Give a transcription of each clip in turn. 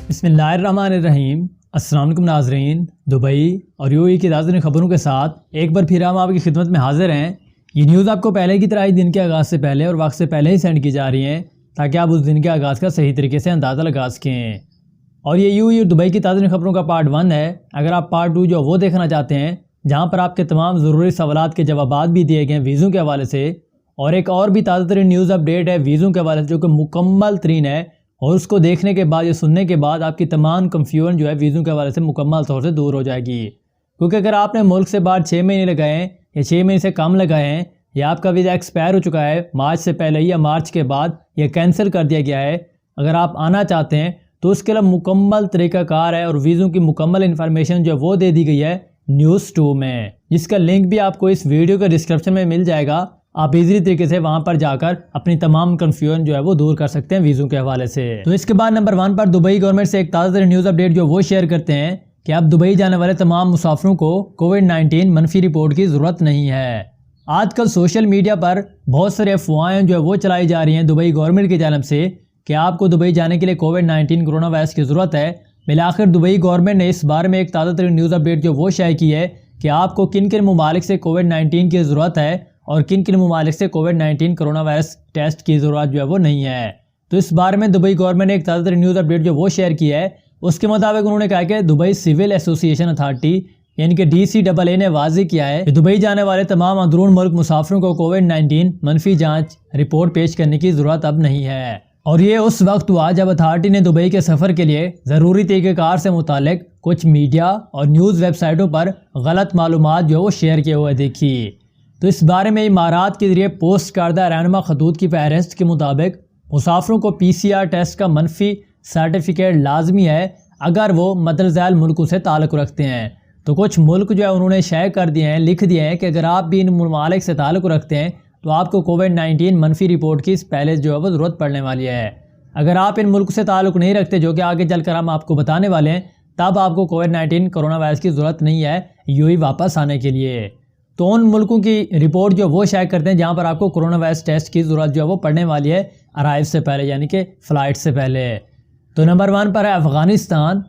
بسم اللہ الرحمن الرحیم۔ السلام علیکم ناظرین، دبئی اور یو اے کی تازہ خبروں کے ساتھ ایک بار پھر ہم آپ کی خدمت میں حاضر ہیں۔ یہ نیوز آپ کو پہلے کی طرح ہی دن کے آغاز سے پہلے اور وقت سے پہلے ہی سینڈ کی جا رہی ہیں تاکہ آپ اس دن کے آغاز کا صحیح طریقے سے اندازہ لگا سکیں۔ اور یہ یو اے اور دبئی کی تازہ خبروں کا پارٹ 1 ہے۔ اگر آپ پارٹ 2 جو وہ دیکھنا چاہتے ہیں جہاں پر آپ کے تمام ضروری سوالات کے جوابات بھی دیے گئے ہیں ویزوں کے حوالے سے، اور ایک اور بھی تازہ ترین نیوز اپڈیٹ ہے ویزوں کے حوالے سے جو کہ مکمل ترین ہے، اور اس کو دیکھنے کے بعد یا سننے کے بعد آپ کی تمام کنفیوژن جو ہے ویزوں کے حوالے سے مکمل طور سے دور ہو جائے گی۔ کیونکہ اگر آپ نے ملک سے باہر 6 مہینے لگائے ہیں یا 6 مہینے سے کم لگائے ہیں، یا آپ کا ویزا ایکسپائر ہو چکا ہے مارچ سے پہلے یا مارچ کے بعد یا کینسل کر دیا گیا ہے، اگر آپ آنا چاہتے ہیں تو اس کے لیے مکمل طریقہ کار ہے اور ویزوں کی مکمل انفارمیشن جو وہ دے دی گئی ہے نیوز 2 میں، جس کا لنک بھی آپ کو اس ویڈیو کے ڈسکرپشن میں مل جائے گا۔ آپ ایزی طریقے سے وہاں پر جا کر اپنی تمام کنفیوژن جو ہے وہ دور کر سکتے ہیں ویزوں کے حوالے سے۔ تو اس کے بعد نمبر 1 پر دبئی گورنمنٹ سے ایک تازہ ترین نیوز اپڈیٹ جو وہ شیئر کرتے ہیں کہ اب دبئی جانے والے تمام مسافروں کو کووڈ-19 منفی رپورٹ کی ضرورت نہیں ہے۔ آج کل سوشل میڈیا پر بہت سارے افواہیں جو ہے وہ چلائی جا رہی ہیں دبئی گورنمنٹ کی جانب سے کہ آپ کو دبئی جانے کے لیے کووڈ-19 کرونا وائرس کی ضرورت ہے۔ بالآخر دبئی گورنمنٹ نے اس بارے میں ایک تازہ ترین نیوز اپڈیٹ جو وہ شائع کی ہے کہ آپ کو کن کن ممالک سے کووڈ-19 کی ضرورت ہے اور کن کن ممالک سے کووڈ-19 کرونا وائرس ٹیسٹ کی ضرورت جو ہے وہ نہیں ہے۔ تو اس بارے میں دبئی گورنمنٹ نے ایک تازہ ترین نیوز اپڈیٹ جو وہ شیئر کی ہے، اس کے مطابق انہوں نے کہا کہ دبئی سول ایسوسی ایشن اتھارٹی یعنی کہ DCAA نے واضح کیا ہے کہ دبئی جانے والے تمام اندرون ملک مسافروں کو کووڈ-19 منفی جانچ رپورٹ پیش کرنے کی ضرورت اب نہیں ہے۔ اور یہ اس وقت ہوا جب اتھارٹی نے دبئی کے سفر کے لیے ضروری طریقہ کار سے متعلق کچھ میڈیا اور نیوز ویب سائٹوں پر غلط معلومات جو وہ شیئر کیے ہوئے دیکھی۔ تو اس بارے میں امارات کے ذریعے پوسٹ کردہ رہنما خطوط کی فہرست کے مطابق مسافروں کو PCR ٹیسٹ کا منفی سرٹیفکیٹ لازمی ہے اگر وہ مدر ذیل ملکوں سے تعلق رکھتے ہیں۔ تو کچھ ملک جو ہے انہوں نے شائع کر دیے ہیں، لکھ دیے ہیں کہ اگر آپ بھی ان ممالک سے تعلق رکھتے ہیں تو آپ کو کووڈ-19 منفی رپورٹ کی پہلے جو ہے وہ ضرورت پڑنے والی ہے۔ اگر آپ ان ملک سے تعلق نہیں رکھتے جو کہ آگے چل کر ہم آپ کو بتانے والے ہیں، تب آپ کو کووڈ-19 کرونا وائرس کی ضرورت نہیں ہے UAE واپس آنے کے لیے۔ تو ان ملکوں کی رپورٹ جو وہ شائع کرتے ہیں جہاں پر آپ کو کرونا وائرس ٹیسٹ کی ضرورت جو ہے وہ پڑنے والی ہے ارائیو سے پہلے یعنی کہ فلائٹ سے پہلے۔ تو نمبر 1 پر ہے افغانستان،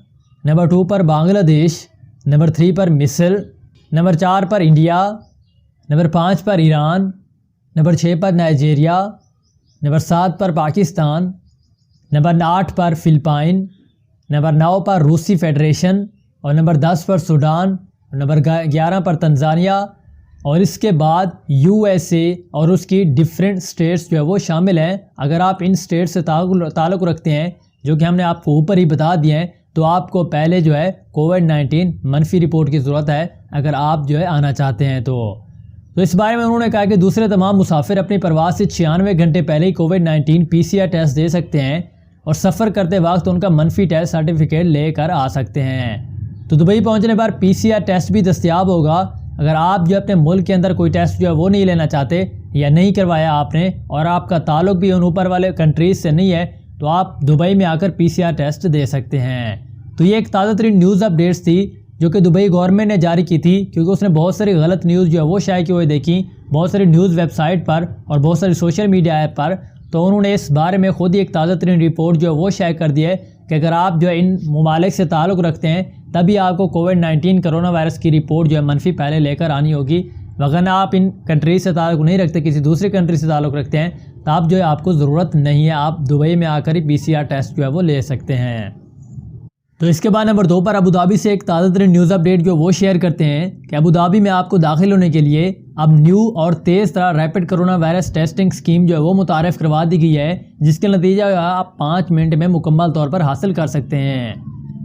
نمبر 2 پر بنگلہ دیش، نمبر 3 پر مصر، نمبر 4 پر انڈیا، نمبر 5 پر ایران، نمبر 6 پر نائجیریا، نمبر 7 پر پاکستان، نمبر 8 پر فلپائن، نمبر 9 پر روسی فیڈریشن، اور نمبر 10 پر سوڈان، نمبر 11 پر تنزانیہ، اور اس کے بعد USA اور اس کی ڈیفرنٹ سٹیٹس جو ہے وہ شامل ہیں۔ اگر آپ ان سٹیٹ سے تعلق رکھتے ہیں جو کہ ہم نے آپ کو اوپر ہی بتا دیے ہیں، تو آپ کو پہلے جو ہے کووڈ-19 منفی رپورٹ کی ضرورت ہے اگر آپ جو ہے آنا چاہتے ہیں تو اس بارے میں انہوں نے کہا کہ دوسرے تمام مسافر اپنی پرواز سے 96 گھنٹے پہلے ہی کووڈ-19 PCR ٹیسٹ دے سکتے ہیں اور سفر کرتے وقت ان کا منفی ٹیسٹ سرٹیفکیٹ لے کر آ سکتے ہیں۔ تو دبئی پہنچنے پر PCR ٹیسٹ بھی دستیاب ہوگا۔ اگر آپ جو اپنے ملک کے اندر کوئی ٹیسٹ جو ہے وہ نہیں لینا چاہتے یا نہیں کروایا آپ نے اور آپ کا تعلق بھی ان اوپر والے کنٹریز سے نہیں ہے، تو آپ دبئی میں آ کر PCR ٹیسٹ دے سکتے ہیں۔ تو یہ ایک تازہ ترین نیوز اپڈیٹس تھی جو کہ دبئی گورنمنٹ نے جاری کی تھی، کیونکہ اس نے بہت ساری غلط نیوز جو ہے وہ شائع کی ہوئی دیکھی بہت ساری نیوز ویب سائٹ پر اور بہت ساری سوشل میڈیا ایپ پر۔ تو انہوں نے اس بارے میں خود ہی ایک تازہ ترین رپورٹ جو ہے وہ شائع کر دی ہے کہ اگر آپ جو ہے ان ممالک سے تعلق رکھتے ہیں تبھی آپ کو کووڈ-19 کرونا وائرس کی رپورٹ جو ہے منفی پہلے لے کر آنی ہوگی، وگرنہ آپ ان کنٹریز سے تعلق نہیں رکھتے، کسی دوسری کنٹری سے تعلق رکھتے ہیں، تو آپ جو ہے آپ کو ضرورت نہیں ہے، آپ دبئی میں آ کر ہی PCR ٹیسٹ جو ہے وہ لے سکتے ہیں۔ تو اس کے بعد نمبر 2 پر ابوظہبی سے ایک تازہ ترین نیوز اپڈیٹ جو وہ شیئر کرتے ہیں کہ ابوظہبی میں آپ کو داخل ہونے کے لیے اب نیو اور تیز طرح rapid corona virus testing scheme جو ہے وہ متعارف کروا دی گئی ہے، جس کے نتیجہ آپ 5 منٹ میں مکمل طور پر حاصل کر سکتے ہیں۔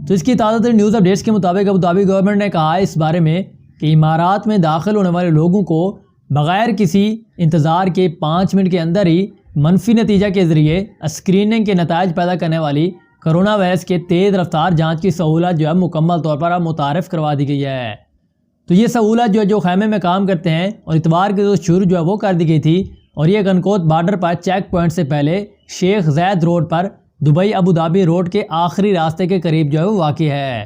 تو اس کی تازہ ترین نیوز اپڈیٹس کے مطابق ابوظہبی گورنمنٹ نے کہا ہے اس بارے میں کہ امارات میں داخل ہونے والے لوگوں کو بغیر کسی انتظار کے 5 منٹ کے اندر ہی منفی نتیجہ کے ذریعے اسکریننگ کے نتائج پیدا کرنے والی کرونا وائرس کے تیز رفتار جانچ کی سہولت جو ہے مکمل طور پر اب متعارف کروا دی گئی ہے۔ تو یہ سہولت جو خیمے میں کام کرتے ہیں اور اتوار کے روز شروع جو ہے وہ کر دی گئی تھی، اور یہ گنکوت بارڈر پر چیک پوائنٹ سے پہلے شیخ زید روڈ پر دبئی ابوظہبی روڈ کے آخری راستے کے قریب جو ہے وہ واقع ہے۔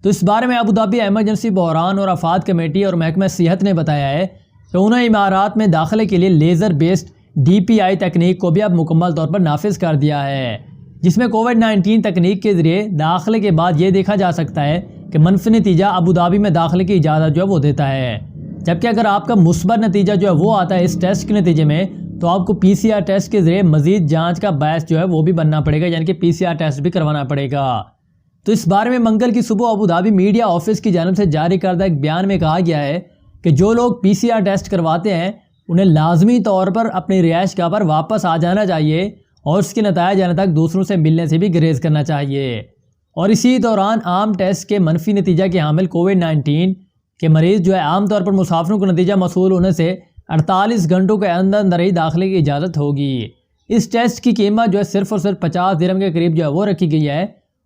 تو اس بارے میں ابوظہبی ایمرجنسی بحران اور آفات کمیٹی اور محکمہ صحت نے بتایا ہے کہ انہیں امارات میں داخلے کے لیے لیزر بیسڈ DPI تکنیک کو بھی اب مکمل طور پر نافذ کر دیا ہے، جس میں کووڈ-19 تکنیک کے ذریعے داخلے کے بعد یہ دیکھا جا سکتا ہے کہ منفی نتیجہ ابوظہبی میں داخلے کی اجازت جو ہے وہ دیتا ہے، جبکہ اگر آپ کا مثبت نتیجہ جو ہے وہ آتا ہے اس ٹیسٹ کے نتیجے میں تو آپ کو PCR ٹیسٹ کے ذریعے مزید جانچ کا باعث جو ہے وہ بھی بننا پڑے گا، یعنی کہ PCR ٹیسٹ بھی کروانا پڑے گا۔ تو اس بارے میں منگل کی صبح ابوظہبی میڈیا آفس کی جانب سے جاری کردہ ایک بیان میں کہا گیا ہے کہ جو لوگ PCR ٹیسٹ کرواتے ہیں انہیں لازمی طور پر اپنی رہائش گاہ پر واپس آ جانا چاہیے اور اس کے نتائج آنے تک دوسروں سے ملنے سے بھی گریز کرنا چاہیے، اور اسی دوران عام ٹیسٹ کے منفی نتیجہ کے حامل کووڈ-19 کے مریض جو ہے عام طور پر مسافروں کو نتیجہ موصول ہونے سے 48 گھنٹوں کے اندر ہی داخلے کی اجازت ہوگی۔ اس ٹیسٹ کی قیمت جو ہے صرف اور صرف 50 درہم کے قریب جو ہے وہ رکھی گئی ہے،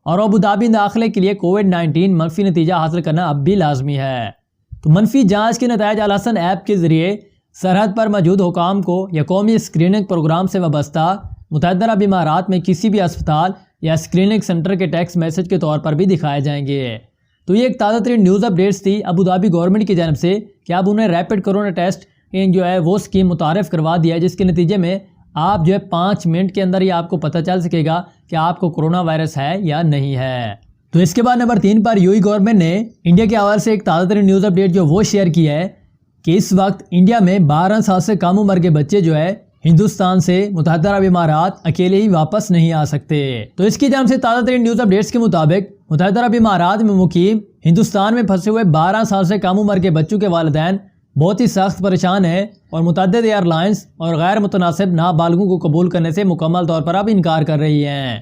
اور ابوظہبی داخلے کے لیے کووڈ-19 منفی نتیجہ حاصل کرنا اب بھی لازمی ہے۔ تو منفی جانچ کے نتائج الحسن ایپ کے ذریعے سرحد پر موجود حکام کو یا قومی اسکریننگ پروگرام سے وابستہ متعدد عرب امارات میں کسی بھی اسپتال یا اسکریننگ سنٹر کے ٹیکسٹ میسج کے طور پر بھی دکھائے جائیں گے۔ تو یہ ایک تازہ ترین نیوز اپڈیٹس تھی ابوظہبی گورنمنٹ کی جانب سے کہ اب انہیں ریپڈ کرونا ٹیسٹ جو ہے وہ اسکیم متعارف کروا دیا ہے، جس کے نتیجے میں آپ جو ہے 5 منٹ کے اندر ہی آپ کو پتہ چل سکے گا کہ آپ کو کرونا وائرس ہے یا نہیں ہے۔ تو اس کے بعد نمبر 3 پر گورنمنٹ نے انڈیا کے حوالے سے ایک تازہ ترین نیوز اپڈیٹ جو وہ شیئر کی ہے کہ اس وقت انڈیا میں 12 سال سے کم عمر کے بچے جو ہے ہندوستان سے متحدہ عرب امارات اکیلے ہی واپس نہیں آ سکتے۔ تو اس کی جانب سے تازہ ترین نیوز اپڈیٹس کے مطابق متحدہ عرب امارات میں مقیم ہندوستان میں پھنسے ہوئے 12 سال سے کم عمر کے بچوں کے والدین بہت ہی سخت پریشان ہیں اور متعدد ایئر لائنز اور غیر متناسب نابالغوں کو قبول کرنے سے مکمل طور پر اب انکار کر رہی ہیں۔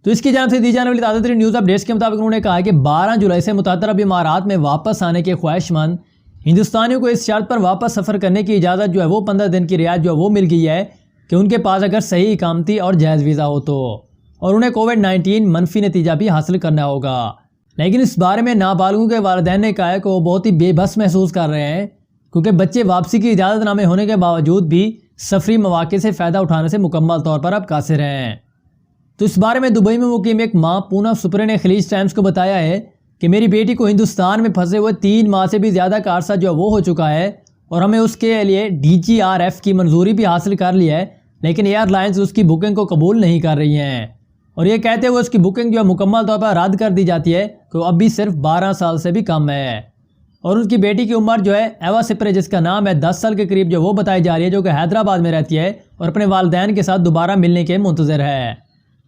تو اس کی جانب سے دی جانے والی تازہ ترین نیوز اپڈیٹس کے مطابق انہوں نے کہا کہ 12 جولائی سے متحدہ عرب امارات میں واپس آنے کے خواہش مند ہندوستانیوں کو اس شرط پر واپس سفر کرنے کی اجازت جو ہے وہ 15 دن کی رعایت جو ہے وہ مل گئی ہے کہ ان کے پاس اگر صحیح اقامتی اور جائز ویزا ہو تو، اور انہیں کووڈ-19 منفی نتیجہ بھی حاصل کرنا ہوگا۔ لیکن اس بارے میں نابالغوں کے والدین نے کہا ہے کہ وہ بہت ہی بے بس محسوس کر رہے ہیں، کیونکہ بچے واپسی کی اجازت نامے ہونے کے باوجود بھی سفری مواقع سے فائدہ اٹھانے سے مکمل طور پر اب قاصر ہیں۔ تو اس بارے میں دبئی میں مقیم ایک ماں پونم سپرے نے خلیج ٹائمز کو بتایا ہے کہ میری بیٹی کو ہندوستان میں پھنسے ہوئے 3 ماہ سے بھی زیادہ کا عرصہ جو وہ ہو چکا ہے اور ہمیں اس کے لیے DGRF کی منظوری بھی حاصل کر لی ہے، لیکن ایئر لائنز اس کی بکنگ کو قبول نہیں کر رہی ہیں، اور یہ کہتے ہوئے اس کی بکنگ جو ہے مکمل طور پر رد کر دی جاتی ہے کہ وہ اب بھی صرف 12 سال سے بھی کم ہے، اور اس کی بیٹی کی عمر جو ہے ایوا سپرے جس کا نام ہے 10 سال کے قریب جو وہ بتائی جا رہی ہے، جو کہ حیدرآباد میں رہتی ہے اور اپنے والدین کے ساتھ دوبارہ ملنے کے منتظر ہے۔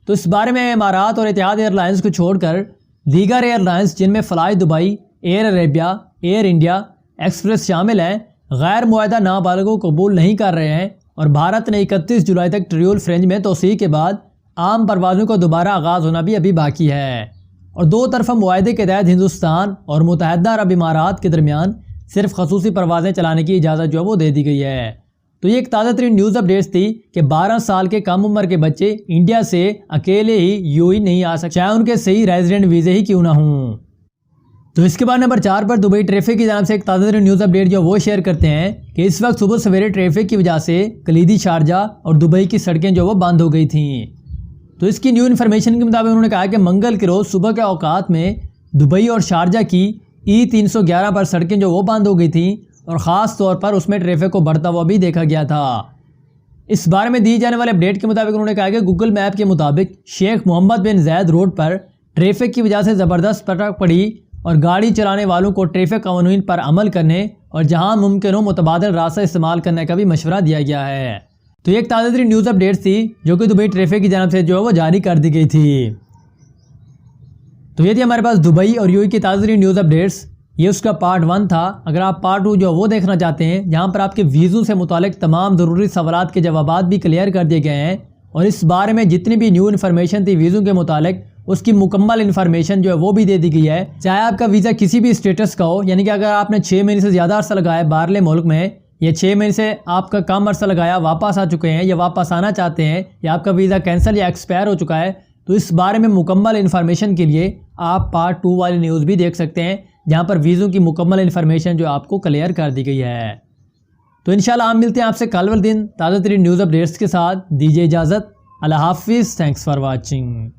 تو اس بارے میں امارات اور اتحاد ایئر لائنز کو چھوڑ کر دیگر ایئر لائنز جن میں fly Dubai, Air Arabia, Air India Express شامل ہیں غیر معاہدہ نابالغوں کو قبول نہیں کر رہے ہیں، اور بھارت نے 31 جولائی تک ٹریول فرنج میں توسیع کے بعد عام پروازوں کو دوبارہ آغاز ہونا بھی ابھی باقی ہے، اور 2 طرفہ معاہدے کے تحت ہندوستان اور متحدہ عرب امارات کے درمیان صرف خصوصی پروازیں چلانے کی اجازت جو ہے وہ دے دی گئی ہے۔ تو یہ ایک تازہ ترین نیوز اپڈیٹس تھی کہ 12 سال کے کم عمر کے بچے انڈیا سے اکیلے ہی UAE نہیں آ سکتے، چاہے ان کے صحیح ریزیڈنٹ ویزے ہی کیوں نہ ہوں۔ تو اس کے بعد نمبر 4 پر دبئی ٹریفک کی جانب سے ایک تازہ ترین نیوز اپڈیٹ جو وہ شیئر کرتے ہیں کہ اس وقت صبح سویرے ٹریفک کی وجہ سے کلیدی شارجہ اور دبئی کی سڑکیں جو وہ بند ہو گئی تھیں۔ تو اس کی نیو انفارمیشن کے مطابق انہوں نے کہا کہ منگل کے روز صبح کے اوقات میں دبئی اور شارجہ کی E311 پر سڑکیں جو وہ بند ہو گئی تھیں، اور خاص طور پر اس میں ٹریفک کو بڑھتا ہوا بھی دیکھا گیا تھا۔ اس بارے میں دی جانے والے اپڈیٹ کے مطابق انہوں نے کہا کہ گوگل میپ کے مطابق شیخ محمد بن زید روڈ پر ٹریفک کی وجہ سے زبردست پٹک پڑی، اور گاڑی چلانے والوں کو ٹریفک قوانین پر عمل کرنے اور جہاں ممکن ہو متبادل راستہ استعمال کرنے کا بھی مشورہ دیا گیا ہے۔ تو یہ ایک تازہ ترین نیوز اپڈیٹ تھی جو کہ دبئی ٹریفک کی جانب سے جو ہے وہ جاری کر دی گئی تھی۔ تو یہ تھی ہمارے پاس دبئی اور UAE کی تازہ ترین نیوز اپڈیٹس، یہ اس کا پارٹ 1 تھا۔ اگر آپ پارٹ 2 جو وہ دیکھنا چاہتے ہیں جہاں پر آپ کے ویزوں سے متعلق تمام ضروری سوالات کے جوابات بھی کلیئر کر دیے گئے ہیں، اور اس بارے میں جتنی بھی نیو انفارمیشن تھی ویزوں کے متعلق اس کی مکمل انفارمیشن جو ہے وہ بھی دے دی گئی ہے، چاہے آپ کا ویزا کسی بھی اسٹیٹس کا ہو، یعنی کہ اگر آپ نے 6 مہینے سے زیادہ عرصہ لگایا ہے باہرلے ملک میں، یا 6 مہینے سے آپ کا کم عرصہ لگایا واپس آ چکے ہیں یا واپس آنا چاہتے ہیں، یا آپ کا ویزا کینسل یا ایکسپائر ہو چکا ہے، تو اس بارے میں مکمل انفارمیشن کے لیے آپ پارٹ 2 والی نیوز بھی دیکھ سکتے ہیں، جہاں پر ویزوں کی مکمل انفارمیشن جو آپ کو کلیئر کر دی گئی ہے۔ تو انشاءاللہ ہم ملتے ہیں آپ سے کل والدین تازہ ترین نیوز اپڈیٹس کے ساتھ۔ دیجیے اجازت، اللہ حافظ، تھینکس فار واچنگ۔